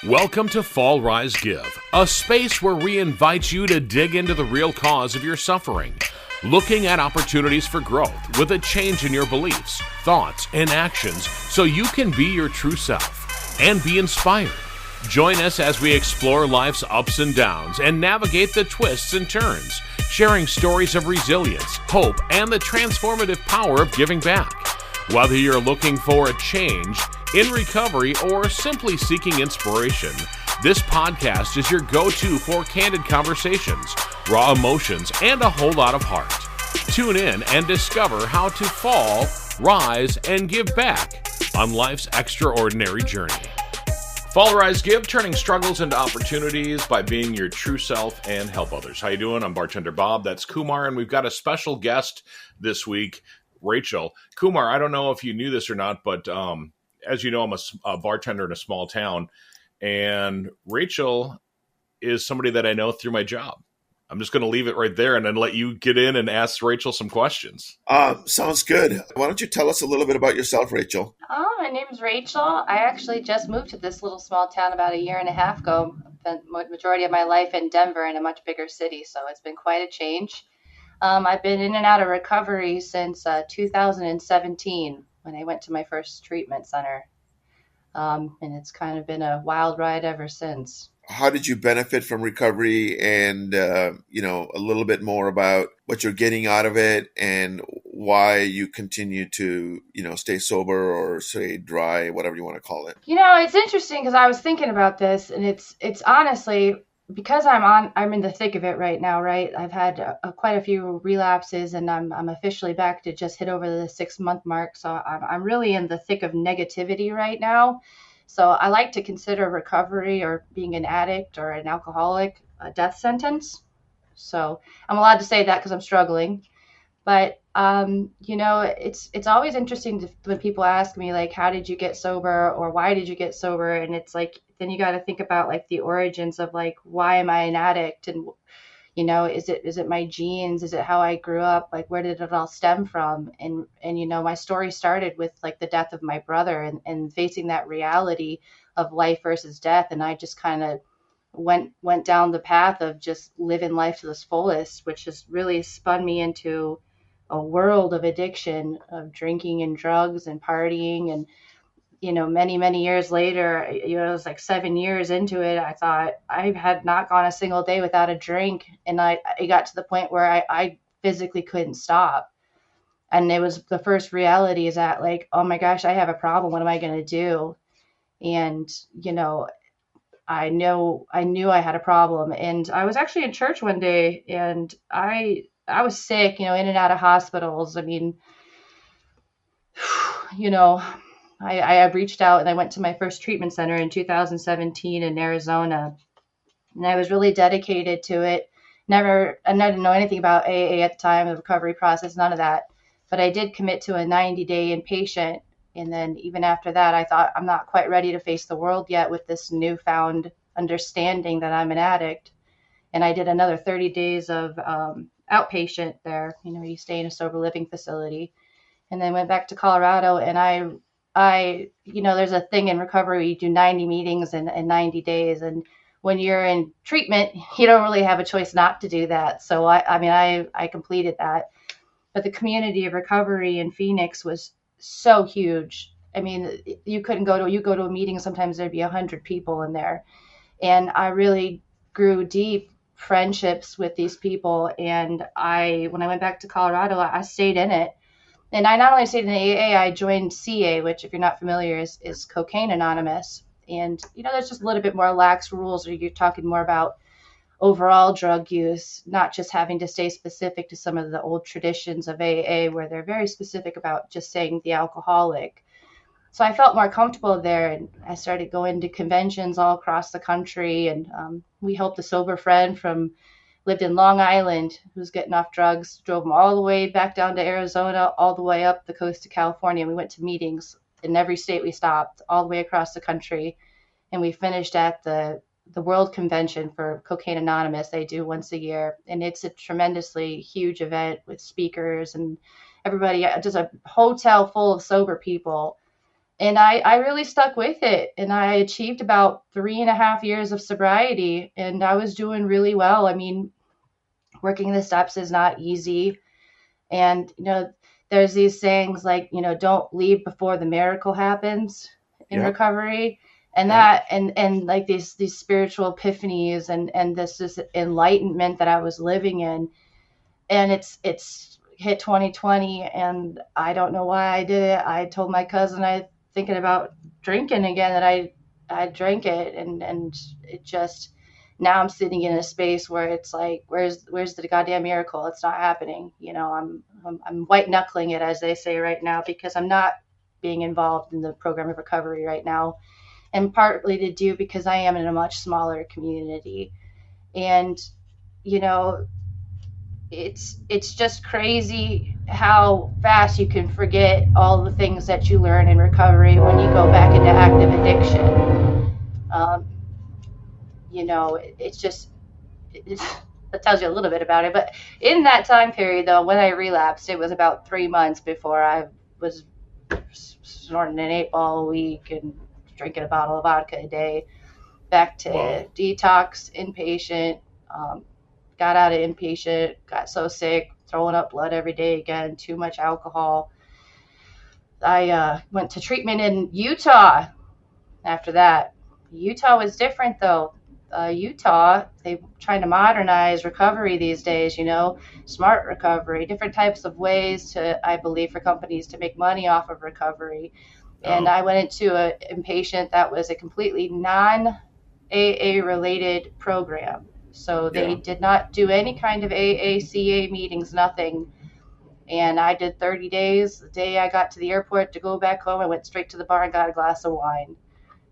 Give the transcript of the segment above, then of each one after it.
Welcome to Fall Rise Give, a space where we invite you to dig into the real cause of your suffering, looking at opportunities for growth with a change in your beliefs, thoughts, and actions so you can be your true self and be inspired. Join us as we explore life's ups and downs and navigate the twists and turns, sharing stories of resilience, hope, and the transformative power of giving back. Whether you're looking for a change, in recovery, or simply seeking inspiration, this podcast is your go-to for candid conversations, raw emotions, and a whole lot of heart. Tune in and discover how to fall, rise, and give back on life's extraordinary journey. Fall, Rise, Give, turning struggles into opportunities by being your true self and help others. How you doing? I'm Bartender Bob. That's Kumar, and we've got a special guest this week, Rachel. Kumar, I don't know if you knew this or not, but as you know, I'm a bartender in a small town, and Rachel is somebody that I know through my job. I'm just going to leave it right there and then let you get in and ask Rachel some questions. Sounds good. Why don't you tell us a little bit about yourself, Rachel? My name is Rachel. I actually just moved to this little small town about a year and a half ago. I've spent the majority of my life in Denver, in a much bigger city, so it's been quite a change. I've been in and out of recovery since 2017 when I went to my first treatment center. And it's kind of been a wild ride ever since. How did you benefit from recovery, and, a little bit more about what you're getting out of it and why you continue to, stay sober or stay dry, whatever you want to call it? It's interesting because I was thinking about this, and it's honestly, because I'm in the thick of it right now, right? I've had quite a few relapses, and I'm officially back to just hit over the 6-month mark. So I'm really in the thick of negativity right now. So I like to consider recovery or being an addict or an alcoholic a death sentence. So I'm allowed to say that because I'm struggling. But, it's always interesting when people ask me, like, how did you get sober or why did you get sober? And it's like, then you got to think about like the origins of like, why am I an addict? And, is it my genes? Is it how I grew up? Like, where did it all stem from? And my story started with like the death of my brother and facing that reality of life versus death. And I just kind of went down the path of just living life to the fullest, which has really spun me into a world of addiction, of drinking and drugs and partying. And, many, many years later, it was like 7 years into it, I thought I had not gone a single day without a drink. And I got to the point where I physically couldn't stop. And it was the first reality is that like, oh my gosh, I have a problem. What am I going to do? And, I knew I had a problem. And I was actually in church one day, and I was sick, in and out of hospitals. I mean, I reached out and I went to my first treatment center in 2017 in Arizona, and I was really dedicated to it. I didn't know anything about AA at the time, the recovery process, none of that. But I did commit to a 90-day inpatient. And then even after that, I thought I'm not quite ready to face the world yet with this newfound understanding that I'm an addict. And I did another 30 days of outpatient there. You stay in a sober living facility. And then went back to Colorado, and I there's a thing in recovery, you do 90 meetings in 90 days. And when you're in treatment, you don't really have a choice not to do that. So I completed that. But the community of recovery in Phoenix was so huge. I mean, you go to a meeting, sometimes there'd be 100 people in there. And I really grew deep friendships with these people. And when I went back to Colorado, I stayed in it. And I not only stayed in AA, I joined CA, which, if you're not familiar, is Cocaine Anonymous. And, there's just a little bit more lax rules, or you're talking more about overall drug use, not just having to stay specific to some of the old traditions of AA, where they're very specific about just saying the alcoholic. So I felt more comfortable there, and I started going to conventions all across the country. And we helped a sober friend lived in Long Island, who's getting off drugs, drove him all the way back down to Arizona, all the way up the coast to California. We went to meetings in every state we stopped, all the way across the country. And we finished at the World Convention for Cocaine Anonymous. They do once a year. And it's a tremendously huge event with speakers and everybody, just a hotel full of sober people. And I really stuck with it, and I achieved about 3.5 years of sobriety, and I was doing really well. I mean, working the steps is not easy. And, there's these sayings like, don't leave before the miracle happens in Yep. recovery. And Yep. that, and like these spiritual epiphanies and this enlightenment that I was living in. And it's hit 2020, and I don't know why I did it. I told my cousin I thinking about drinking again, that I drank it, and it just, now I'm sitting in a space where it's like, where's the goddamn miracle? It's not happening. I'm white knuckling it, as they say right now, because I'm not being involved in the program of recovery right now, and partly to do because I am in a much smaller community. And you know it's just crazy how fast you can forget all the things that you learn in recovery when you go back into active addiction. Um, it's just, that tells you a little bit about it. But in that time period, though, when I relapsed, it was about 3 months before I was snorting an 8 ball a week and drinking a bottle of vodka a day. Back to Wow. detox, inpatient. Got out of inpatient, got so sick, throwing up blood every day again, too much alcohol. I went to treatment in Utah after that. Utah was different, though. Utah, they trying to modernize recovery these days, smart recovery, different types of ways to, I believe, for companies to make money off of recovery. And Oh, I went into an inpatient that was a completely non AA related program. So they Yeah. did not do any kind of AACA meetings, nothing. And I did 30 days. The day I got to the airport to go back home, I went straight to the bar and got a glass of wine.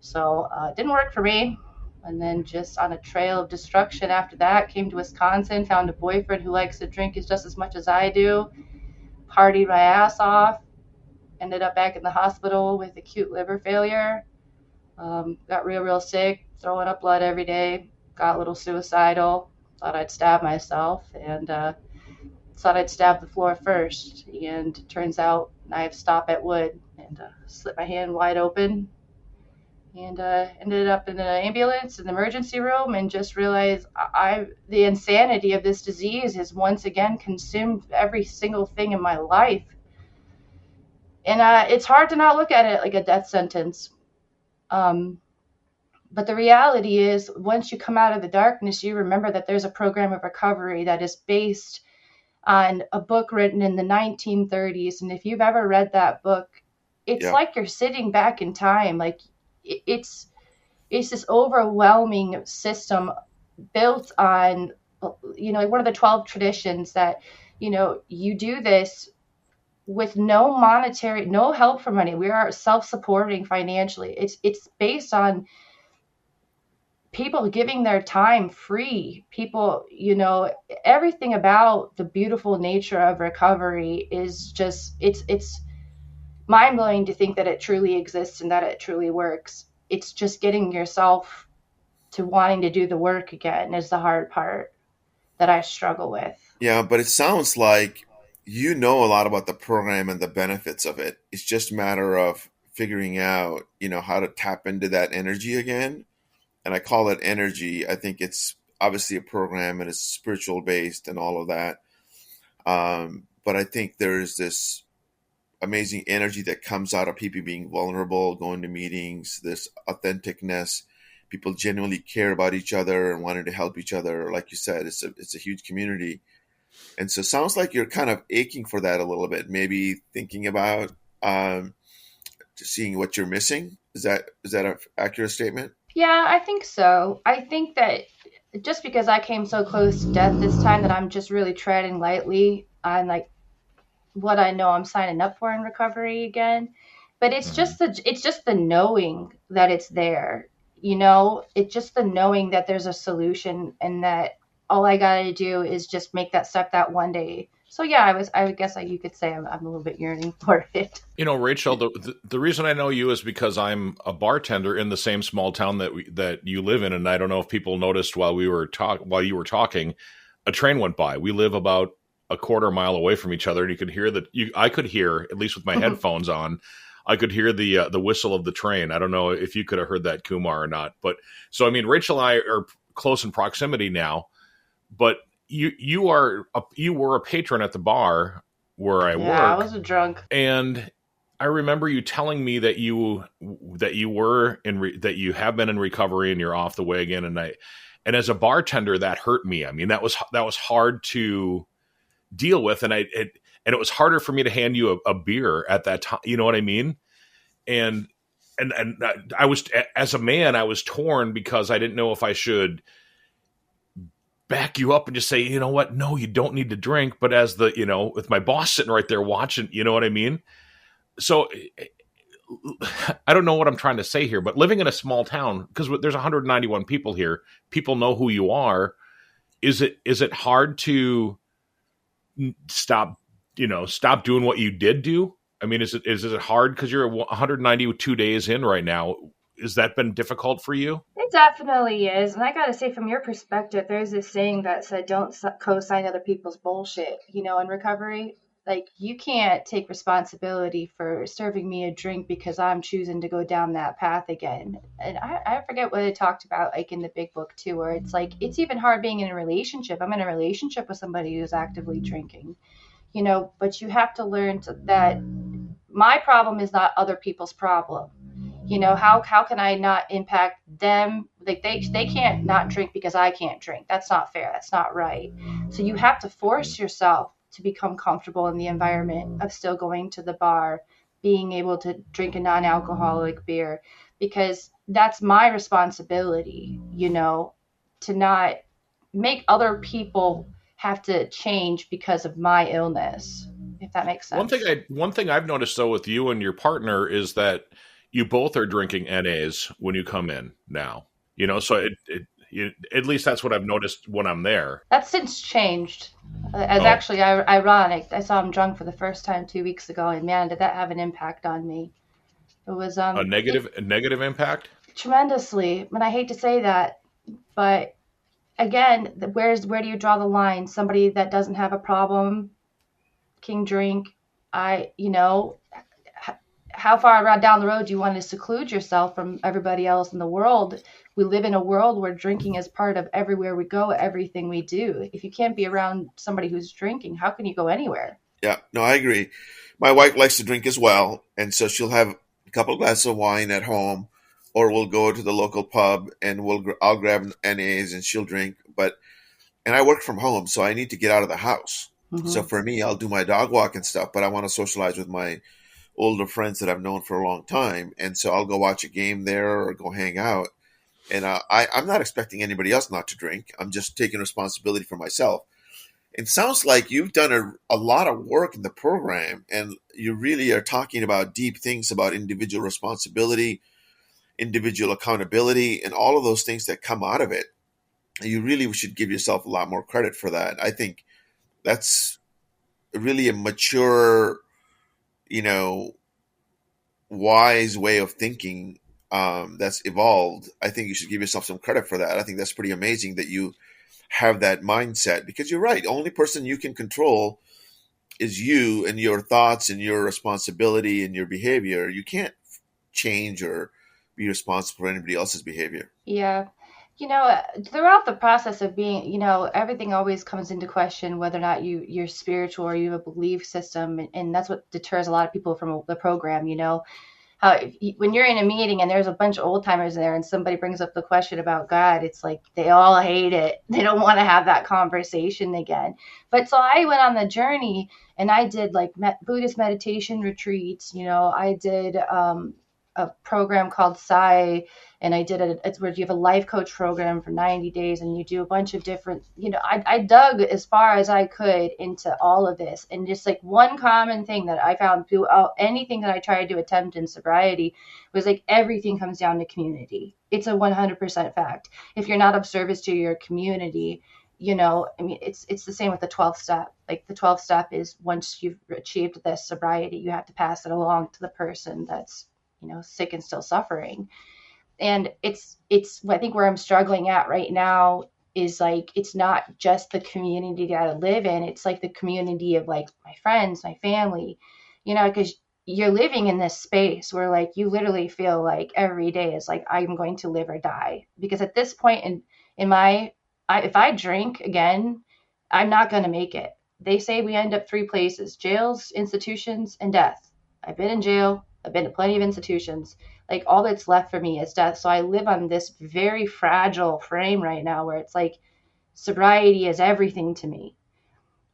So it didn't work for me. And then just on a trail of destruction after that, came to Wisconsin, found a boyfriend who likes to drink just as much as I do, partied my ass off, ended up back in the hospital with acute liver failure. Got real sick, throwing up blood every day, got a little suicidal, thought I'd stab myself, and thought I'd stab the floor first. And turns out knives stop at wood, and slit my hand wide open, and ended up in an ambulance in the emergency room, and just realized the insanity of this disease has once again consumed every single thing in my life. And it's hard to not look at it like a death sentence. Um, But the reality is, once you come out of the darkness, you remember that there's a program of recovery that is based on a book written in the 1930s. And if you've ever read that book, it's Yeah. like you're sitting back in time. Like it's this overwhelming system built on, one of the 12 traditions that, you do this with no help from money. We are self-supporting financially. It's based on people giving their time free. People, everything about the beautiful nature of recovery is just, it's mind blowing to think that it truly exists and that it truly works. It's just getting yourself to wanting to do the work again is the hard part that I struggle with. Yeah, but it sounds like you know a lot about the program and the benefits of it. It's just a matter of figuring out, how to tap into that energy again. And I call it energy. I think it's obviously a program and it's spiritual based and all of that. But I think there's this amazing energy that comes out of people being vulnerable, going to meetings, this authenticness. People genuinely care about each other and wanting to help each other. Like you said, it's a huge community. And so it sounds like you're kind of aching for that a little bit, maybe thinking about um, seeing what you're missing. Is that an accurate statement? Yeah, I think so. I think that just because I came so close to death this time, that I'm just really treading lightly on like what I know I'm signing up for in recovery again. But mhm. it's just the knowing that it's there. It's just the knowing that there's a solution, and that all I gotta do is just make that step that one day. So yeah, I would guess, like, you could say I'm a little bit yearning for it. Rachel, the reason I know you is because I'm a bartender in the same small town that you live in, and I don't know if people noticed while while you were talking, a train went by. We live about a quarter mile away from each other, and you could hear I could hear, at least with my headphones on, I could hear the whistle of the train. I don't know if you could have heard that, Kumar, or not. But so I mean, Rachel and I are close in proximity now. But you were a patron at the bar where I Yeah, I work, was a drunk. and I remember you telling me that that you have been in recovery and you're off the way again. And as a bartender, that hurt me. I mean, that was hard to deal with, and it was harder for me to hand you a beer at that time. You know what I mean? And I was, as a man, I was torn because I didn't know if I should back you up and just say, you know what? No, you don't need to drink. But as with my boss sitting right there watching, you know what I mean? So I don't know what I'm trying to say here, but living in a small town, because there's 191 people here, people know who you are. Is it hard to stop doing what you did do? I mean, is it hard because you're 192 days in right now? Has that been difficult for you? It definitely is. And I got to say, from your perspective, there's this saying that said, don't co-sign other people's bullshit, in recovery. Like, you can't take responsibility for serving me a drink because I'm choosing to go down that path again. And I forget what it talked about, like in the big book too, where it's like, it's even hard being in a relationship. I'm in a relationship with somebody who's actively drinking, but you have to learn that my problem is not other people's problem. How can I not impact them? Like they can't not drink because I can't drink. That's not fair. That's not right. So you have to force yourself to become comfortable in the environment of still going to the bar, being able to drink a non-alcoholic beer, because that's my responsibility, to not make other people have to change because of my illness, if that makes sense. One thing I've noticed though with you and your partner is that you both are drinking NAs when you come in now. So at least that's what I've noticed when I'm there. That's since changed. Actually ironic. I saw him drunk for the first time 2 weeks ago, and man, did that have an impact on me. It was a negative impact? Tremendously. And I hate to say that, but again, where do you draw the line? Somebody that doesn't have a problem can drink. How far down the road do you want to seclude yourself from everybody else in the world? We live in a world where drinking is part of everywhere we go, everything we do. If you can't be around somebody who's drinking, how can you go anywhere? Yeah, no, I agree. My wife likes to drink as well, and so she'll have a couple of glasses of wine at home, or we'll go to the local pub and I'll grab NAs and she'll drink. And I work from home, so I need to get out of the house. Mm-hmm. So for me, I'll do my dog walk and stuff, but I want to socialize with my older friends that I've known for a long time. And so I'll go watch a game there or go hang out. And I'm not expecting anybody else not to drink. I'm just taking responsibility for myself. It sounds like you've done a lot of work in the program, and you really are talking about deep things about individual responsibility, individual accountability, and all of those things that come out of it. You really should give yourself a lot more credit for that. I think that's really a mature, wise way of thinking that's evolved. I think you should give yourself some credit for that. I think that's pretty amazing that you have that mindset, because you're right. The only person you can control is you and your thoughts and your responsibility and your behavior. You can't change or be responsible for anybody else's behavior. Yeah. Throughout the process of being, everything always comes into question whether or not you're spiritual or you have a belief system. And that's what deters a lot of people from the program, how when you're in a meeting and there's a bunch of old timers there and somebody brings up the question about God, it's like they all hate it. They don't want to have that conversation again. But so I went on the journey and I did like Buddhist meditation retreats. I did a program called Sai, and I did it's where you have a life coach program for 90 days and you do a bunch of different, I dug as far as I could into all of this. And just like one common thing that I found throughout anything that I tried to attempt in sobriety was like everything comes down to community. It's a 100% fact. If you're not of service to your community, it's the same with the 12th step. Like the 12th step is once you've achieved this sobriety, you have to pass it along to the person that's sick and still suffering. And it's I think where I'm struggling at right now is like, it's not just the community that I live in. It's like the community of like my friends, my family, because you're living in this space where like you literally feel like every day is like I'm going to live or die, because at this point in my if I drink again, I'm not going to make it. They say we end up three places: jails, institutions, and death. I've been in jail, I've been to plenty of institutions. Like all that's left for me is death. So I live on this very fragile frame right now where it's like sobriety is everything to me.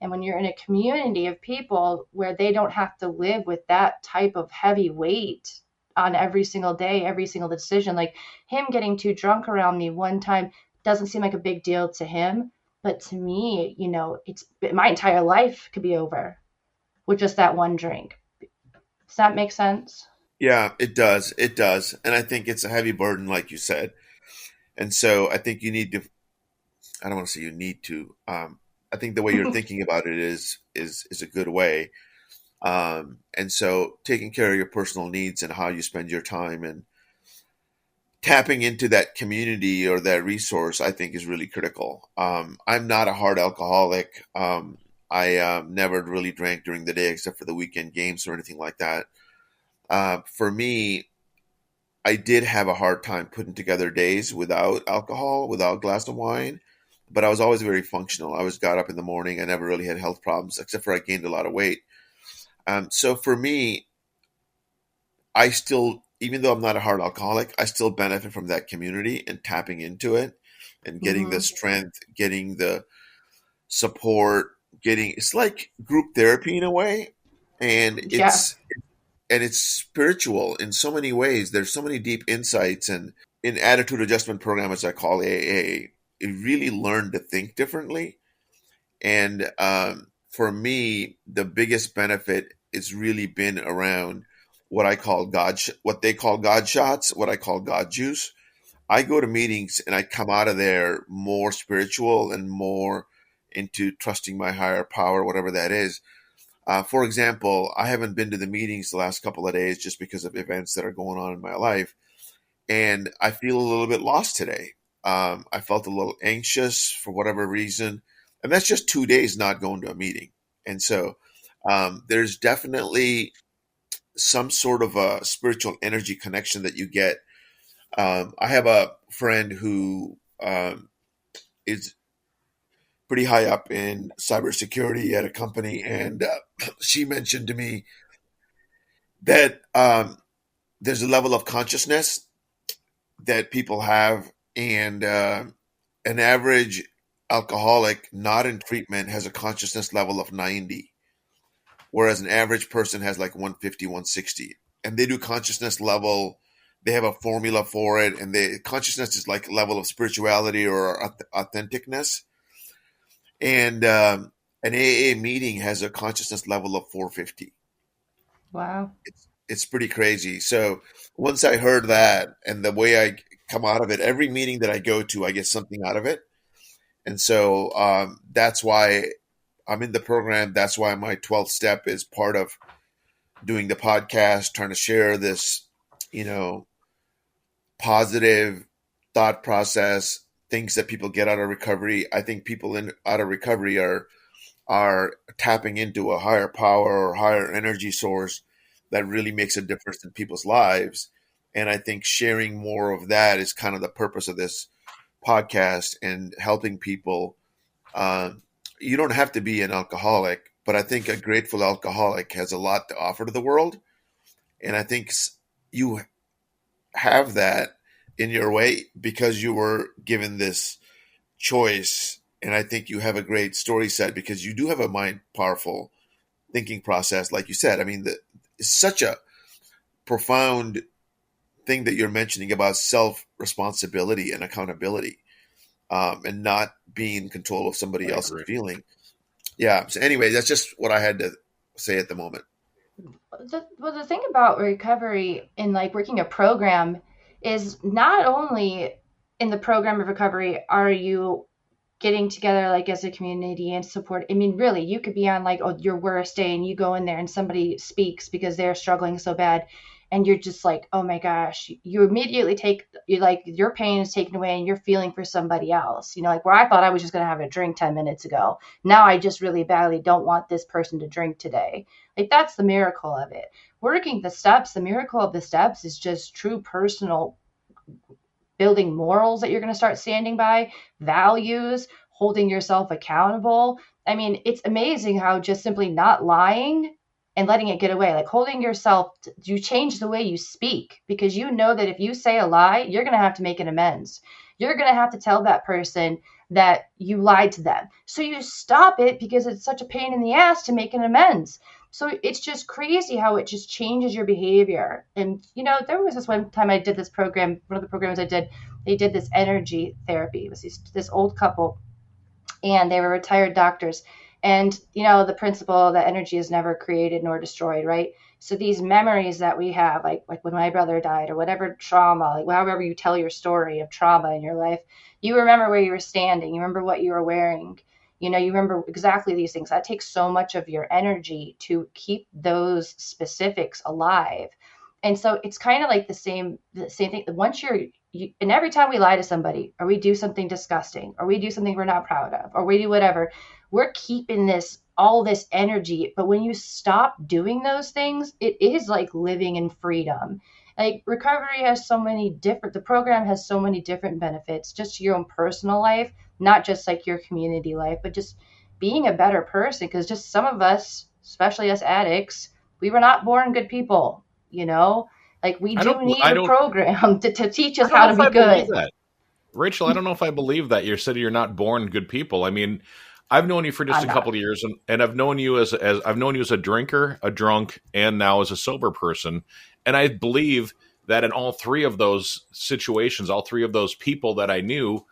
And when you're in a community of people where they don't have to live with that type of heavy weight on every single day, every single decision, like him getting too drunk around me one time doesn't seem like a big deal to him. But to me, you know, it's my entire life could be over with just that one drink. Does that make sense? Yeah, it does. It does. And I think it's a heavy burden, like you said. And so I think you need to, I don't want to say you need to, I think the way you're thinking about it is a good way. And so taking care of your personal needs and how you spend your time and tapping into that community or that resource, I think is really critical. I'm not a hard alcoholic. I never really drank during the day except for the weekend games or anything like that. For me, I did have a hard time putting together days without alcohol, without a glass of wine, but I was always very functional. I always got up in the morning. I never really had health problems, except for I gained a lot of weight. So for me, I still, even though I'm not a hard alcoholic, I still benefit from that community and tapping into it and getting the Mm-hmm. strength, getting the support, getting, it's like group therapy in a way. And Yeah. it's spiritual in so many ways. There's so many deep insights, and in attitude adjustment program, as I call AA, it really learned to think differently. And for me, the biggest benefit has really been around what I call what they call God shots, what I call God juice. I go to meetings and I come out of there more spiritual and more into trusting my higher power, whatever that is. For example, I haven't been to the meetings the last couple of days just because of events that are going on in my life. And I feel a little bit lost today. I felt a little anxious for whatever reason. And that's just 2 days not going to a meeting. And so there's definitely some sort of a spiritual energy connection that you get. I have a friend who is pretty high up in cybersecurity at a company, and she mentioned to me that there's a level of consciousness that people have, and an average alcoholic not in treatment has a consciousness level of 90, whereas an average person has like 150, 160. And they do consciousness level, they have a formula for it, and the consciousness is like level of spirituality or authenticness. And an AA meeting has a consciousness level of 450. Wow. It's pretty crazy. So once I heard that and the way I come out of it, every meeting that I go to, I get something out of it. And so that's why I'm in the program. That's why my 12th step is part of doing the podcast, trying to share this, you know, positive thought process, things that people get out of recovery. I think people in out of recovery are tapping into a higher power or higher energy source that really makes a difference in people's lives. And I think sharing more of that is kind of the purpose of this podcast and helping people. Uh, you don't have to be an alcoholic, but I think a grateful alcoholic has a lot to offer to the world. And I think you have that in your way because you were given this choice. And I think you have a great story set because you do have a mind powerful thinking process, like you said. I mean, it's such a profound thing that you're mentioning about self responsibility and accountability, and not being in control of somebody I else's agree. feeling. Yeah. So anyway, that's just what I had to say at the moment. The thing about recovery and like working a program is not only in the program of recovery are you getting together like as a community and support. I mean, really, you could be on like your worst day and you go in there and somebody speaks because they're struggling so bad. and you're just like, oh my gosh, you immediately you like your pain is taken away and you're feeling for somebody else. Like where I thought I was just going to have a drink 10 minutes ago, now I just really badly don't want this person to drink today. Like that's the miracle of it. Working the steps, the miracle of the steps is just true personal building morals that you're going to start standing by, values, holding yourself accountable. I mean, it's amazing how just simply not lying and letting it get away, like holding yourself, you change the way you speak because you know that if you say a lie, you're going to have to make an amends. You're going to have to tell that person that you lied to them. So you stop it because it's such a pain in the ass to make an amends. So it's just crazy how it just changes your behavior. And, there was this one time I did this program, one of the programs I did, they did this energy therapy. It was this old couple, and they were retired doctors. And, the principle that energy is never created nor destroyed, right? So these memories that we have, like when my brother died or whatever trauma, like however you tell your story of trauma in your life, you remember where you were standing, you remember what you were wearing, you remember exactly these things. That takes so much of your energy to keep those specifics alive. And so it's kind of like the same thing. Once and every time we lie to somebody or we do something disgusting or we do something we're not proud of or we do whatever, we're keeping all this energy. But when you stop doing those things, it is like living in freedom. Like recovery the program has so many different benefits just to your own personal life, not just like your community life, but just being a better person. Because just some of us, especially us addicts, we were not born good people, like we I do don't, need I a don't, program to teach I us don't how know to if be I believe good. that. Rachel, I don't know if I believe that. You said you're not born good people. I mean, I've known you for just I'm a not. couple of years, and I've known you as I've known you as a drinker, a drunk, and now as a sober person. And I believe that in all three of those situations, all three of those people that I knew,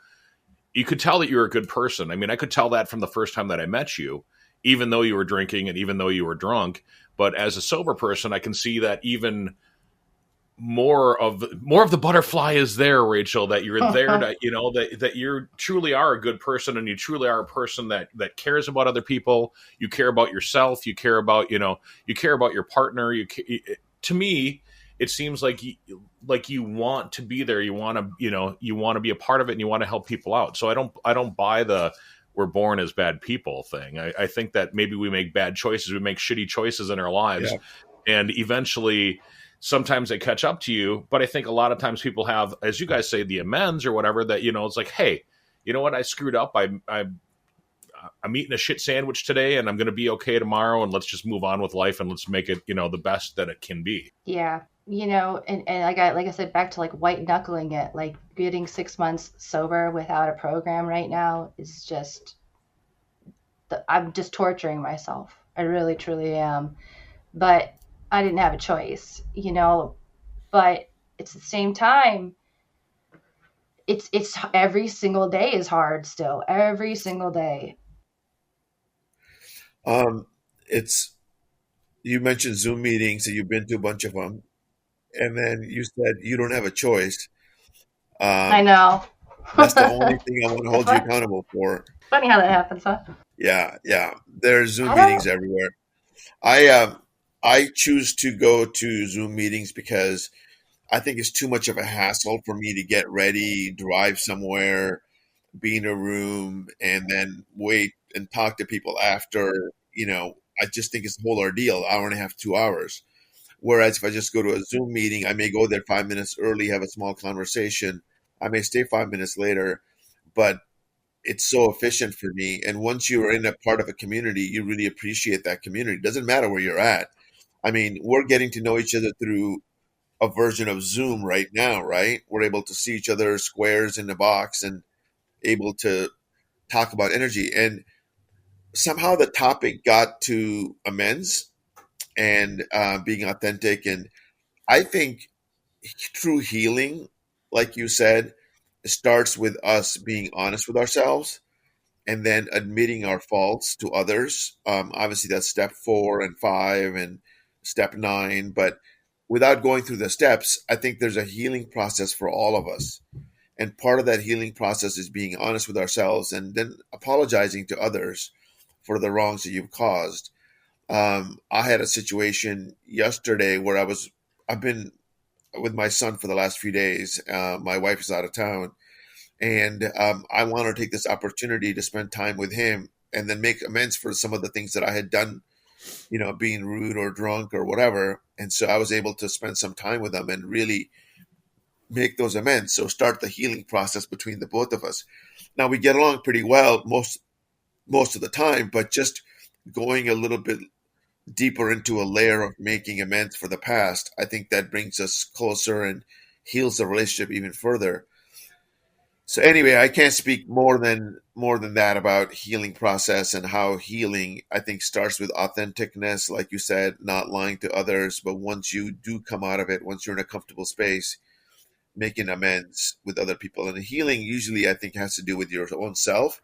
you could tell that you were a good person. I mean, I could tell that from the first time that I met you, even though you were drinking and even though you were drunk. But as a sober person, I can see that even more of the butterfly is there, Rachel, that you're there to, that you truly are a good person, and you truly are a person that cares about other people. You care about yourself, you care about, you care about your partner. To me, it seems like you want to be there, you want to, you want to be a part of it, and you want to help people out. So I don't buy the we're born as bad people thing. I think that maybe we make bad choices, we make shitty choices in our lives, Yeah. and eventually sometimes they catch up to you. But I think a lot of times people have, as you guys say, the amends or whatever, that, it's like, hey, you know what, I screwed up. I'm eating a shit sandwich today, and I'm going to be okay tomorrow, and let's just move on with life, and let's make it, the best that it can be. Yeah. And like I said, back to like white knuckling it, like getting 6 months sober without a program right now is just, I'm just torturing myself. I really, truly am. But I didn't have a choice, but it's the same time, it's every single day is hard still, every single day. Um, it's You mentioned Zoom meetings and you've been to a bunch of them, and then you said you don't have a choice. I Um, know. that's the only thing I want to It's hold you accountable for. funny how that happens, huh? Yeah, yeah. There's Zoom I meetings don't. everywhere. I choose to go to Zoom meetings because I think it's too much of a hassle for me to get ready, drive somewhere, be in a room, and then wait and talk to people after. I just think it's a whole ordeal, hour and a half, 2 hours. Whereas if I just go to a Zoom meeting, I may go there 5 minutes early, have a small conversation. I may stay 5 minutes later, but it's so efficient for me. And once you are in a part of a community, you really appreciate that community. It doesn't matter where you're at. I mean, we're getting to know each other through a version of Zoom right now, right? We're able to see each other squares in the box and able to talk about energy. And somehow the topic got to amends and being authentic. And I think true healing, like you said, starts with us being honest with ourselves and then admitting our faults to others. Obviously, that's step 4 and 5 and step 9. But without going through the steps, I think there's a healing process for all of us. And part of that healing process is being honest with ourselves and then apologizing to others for the wrongs that you've caused. I had a situation yesterday where I was I've been with my son for the last few days. My wife is out of town, and I want to take this opportunity to spend time with him and then make amends for some of the things that I had done, being rude or drunk or whatever. And so I was able to spend some time with him and really make those amends. So start the healing process between the both of us. Now we get along pretty well most of the time, but just going a little bit deeper into a layer of making amends for the past, I think that brings us closer and heals the relationship even further. So anyway, I can't speak more than that about healing process and how healing, I think, starts with authenticness, like you said, not lying to others. But once you do come out of it, once you're in a comfortable space, making amends with other people, and healing usually I think has to do with your own self,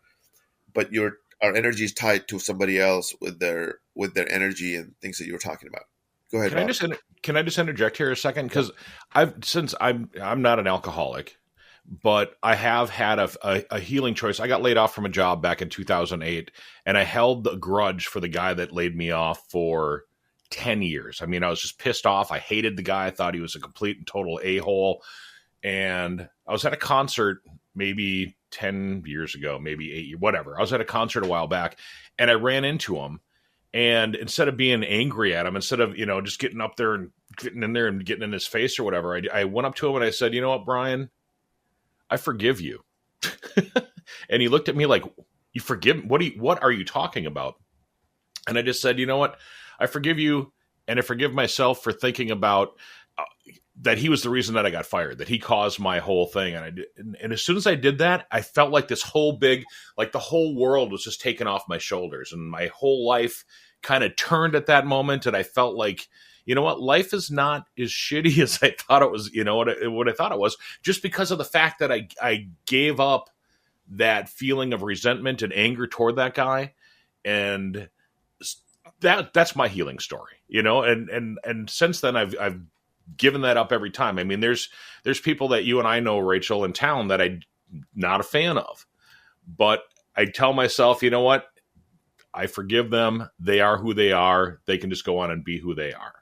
but your our energy is tied to somebody else with their energy and things that you were talking about. Go ahead, Can I Robert. just can I just interject here a second? Yeah. Because I'm not an alcoholic, but I have had a healing choice. I got laid off from a job back in 2008, and I held the grudge for the guy that laid me off for 10 years. I mean, I was just pissed off. I hated the guy. I thought he was a complete and total a-hole. And I was at a concert maybe 10 years ago, maybe 8 years, whatever. I was at a concert a while back, and I ran into him. And instead of being angry at him, instead of, just getting up there and getting in there and getting in his face or whatever, I went up to him and I said, you know what, Brian, I forgive you. And he looked at me like, you forgive? What are you talking about? And I just said, you know what? I forgive you, and I forgive myself for thinking about that he was the reason that I got fired, that he caused my whole thing. And as soon as I did that, I felt like this whole big, like the whole world was just taken off my shoulders, and my whole life kind of turned at that moment. And I felt like, you know what, life is not as shitty as I thought it was, what I thought it was, just because of the fact that I gave up that feeling of resentment and anger toward that guy. And that's my healing story, and since then I've given that up every time. I mean, there's people that you and I know, Rachel, in town that I'm not a fan of, but I tell myself, you know what? I forgive them. They are who they are. They can just go on and be who they are.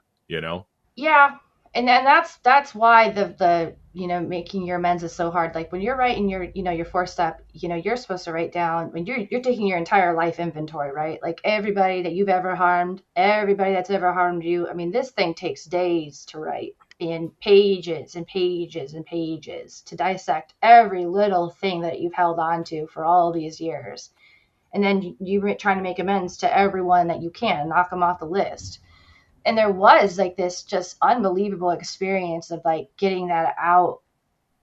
Yeah, and that's why the making your amends is so hard. Like when you're writing your fourth step, you're supposed to write down when you're taking your entire life inventory, right? Like everybody that you've ever harmed, everybody that's ever harmed you. I mean, this thing takes days to write, and pages and pages and pages to dissect every little thing that you've held on to for all these years. And then you're trying to make amends to everyone that you can, knock them off the list. And there was like this just unbelievable experience of like getting that out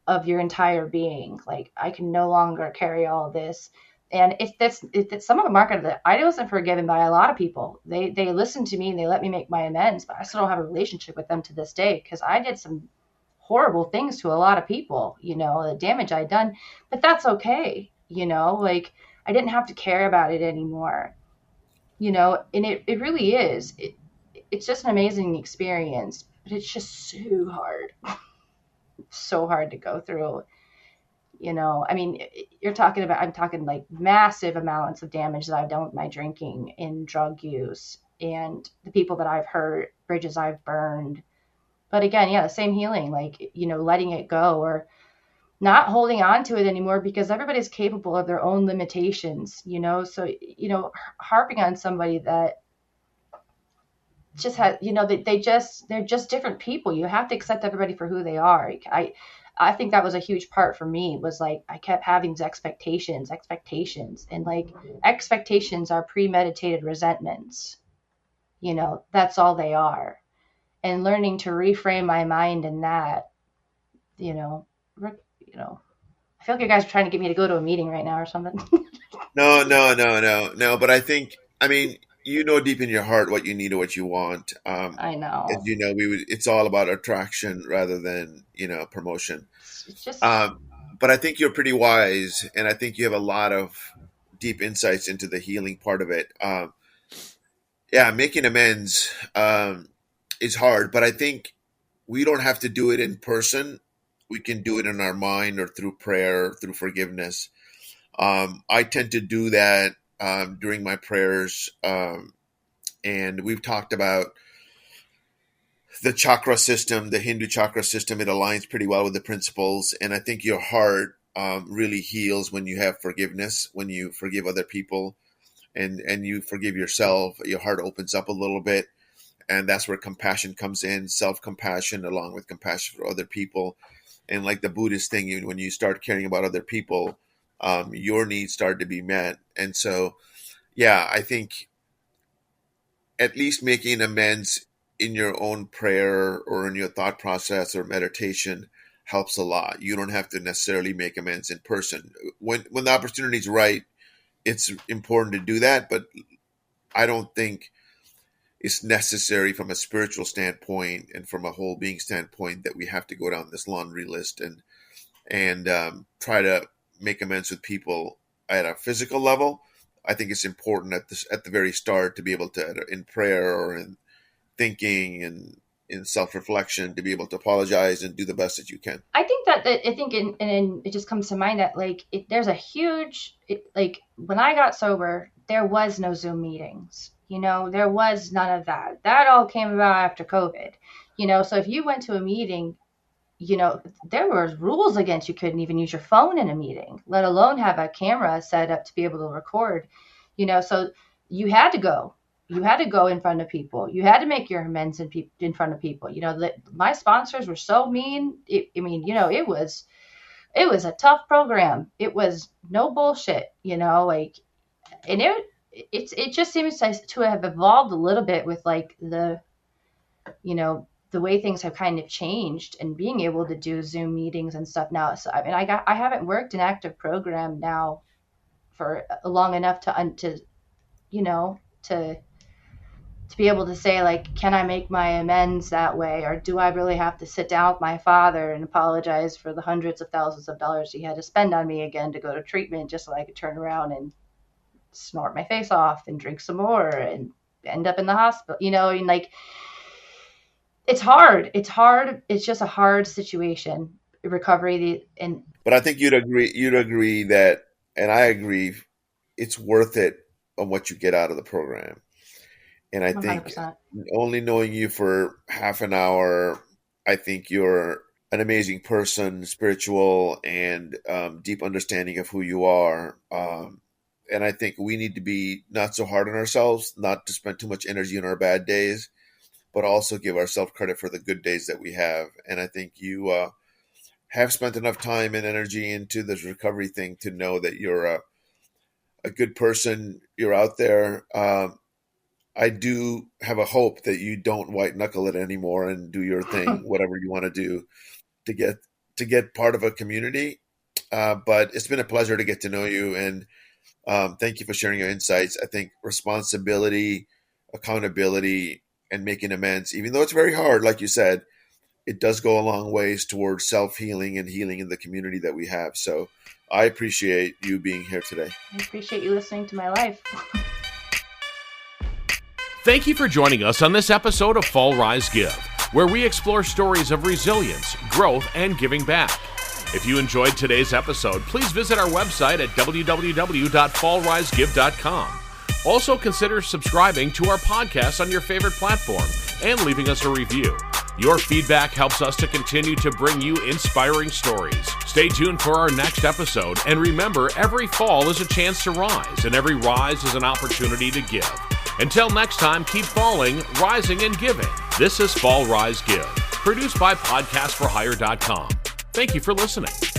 of your entire being. Like I can no longer carry all of this. And it's some of the market that I wasn't forgiven by a lot of people. They listened to me and they let me make my amends, but I still don't have a relationship with them to this day because I did some horrible things to a lot of people, the damage I'd done. But that's okay, like I didn't have to care about it anymore, and it really is. It's just an amazing experience, but it's just so hard, so hard to go through. I mean, I'm talking like massive amounts of damage that I've done with my drinking and drug use and the people that I've hurt, bridges I've burned. But again, yeah, the same healing, like, letting it go or not holding on to it anymore because everybody's capable of their own limitations, so, harping on somebody that just had they're just different people. You have to accept everybody for who they are. I think that was a huge part for me, was like I kept having these expectations, and like expectations are premeditated resentments. That's all they are. And learning to reframe my mind in that, you know you know I feel like you guys are trying to get me to go to a meeting right now or something. No, no, no, no, no. But I mean, deep in your heart what you need or what you want. I As know. you know, it's all about attraction rather than, promotion. It's just Um, but I think you're pretty wise, and I think you have a lot of deep insights into the healing part of it. Yeah, making amends is hard, but I think we don't have to do it in person. We can do it in our mind or through prayer, or through forgiveness. I tend to do that during my prayers, and we've talked about the chakra system, the Hindu chakra system, it aligns pretty well with the principles. And I think your heart really heals when you have forgiveness, when you forgive other people and you forgive yourself. Your heart opens up a little bit. And that's where compassion comes in, self-compassion along with compassion for other people. And like the Buddhist thing, when you start caring about other people, your needs start to be met. And so, yeah, I think at least making amends in your own prayer or in your thought process or meditation helps a lot. You don't have to necessarily make amends in person. When the opportunity is right, it's important to do that, but I don't think it's necessary from a spiritual standpoint and from a whole being standpoint that we have to go down this laundry list and try to make amends with people at a physical level. I think it's important at the very start to be able to, in prayer or in thinking and in self-reflection, to be able to apologize and do the best that you can. I think and it just comes to mind that there's a huge, like when I got sober, there was no Zoom meetings. There was none of that. That all came about after COVID. So if you went to a meeting, there were rules against you couldn't even use your phone in a meeting, let alone have a camera set up to be able to record. So you had to go. You had to go in front of people. You had to make your amends in front of people. My sponsors were so mean. It was a tough program. It was no bullshit. And it just seems to have evolved a little bit with like the way things have kind of changed and being able to do Zoom meetings and stuff now. So I mean, I haven't worked an active program now for long enough to be able to say, like, can I make my amends that way? Or do I really have to sit down with my father and apologize for the hundreds of thousands of dollars he had to spend on me again to go to treatment just so I could turn around and snort my face off and drink some more and end up in the hospital, and like, it's hard. It's just a hard situation, recovery. But I think you'd agree that, and I agree, it's worth it on what you get out of the program. And I 100%. Think only knowing you for half an hour, I think you're an amazing person, spiritual and deep understanding of who you are. And I think we need to be not so hard on ourselves, not to spend too much energy on our bad days, but also give ourselves credit for the good days that we have. And I think you have spent enough time and energy into this recovery thing to know that you're a good person. You're out there. I do have a hope that you don't white knuckle it anymore and do your thing, whatever you want to do to get part of a community. But it's been a pleasure to get to know you, and thank you for sharing your insights. I think responsibility, accountability, and making amends, even though it's very hard, like you said, it does go a long ways towards self-healing and healing in the community that we have. So I appreciate you being here today. I appreciate you listening to my life. Thank you for joining us on this episode of Fall, Rise, Give, where we explore stories of resilience, growth, and giving back. If you enjoyed today's episode, please visit our website at www.fallrisegive.com. Also, consider subscribing to our podcast on your favorite platform and leaving us a review. Your feedback helps us to continue to bring you inspiring stories. Stay tuned for our next episode, and remember, every fall is a chance to rise, and every rise is an opportunity to give. Until next time, keep falling, rising, and giving. This is Fall, Rise, Give, produced by podcastforhire.com. Thank you for listening.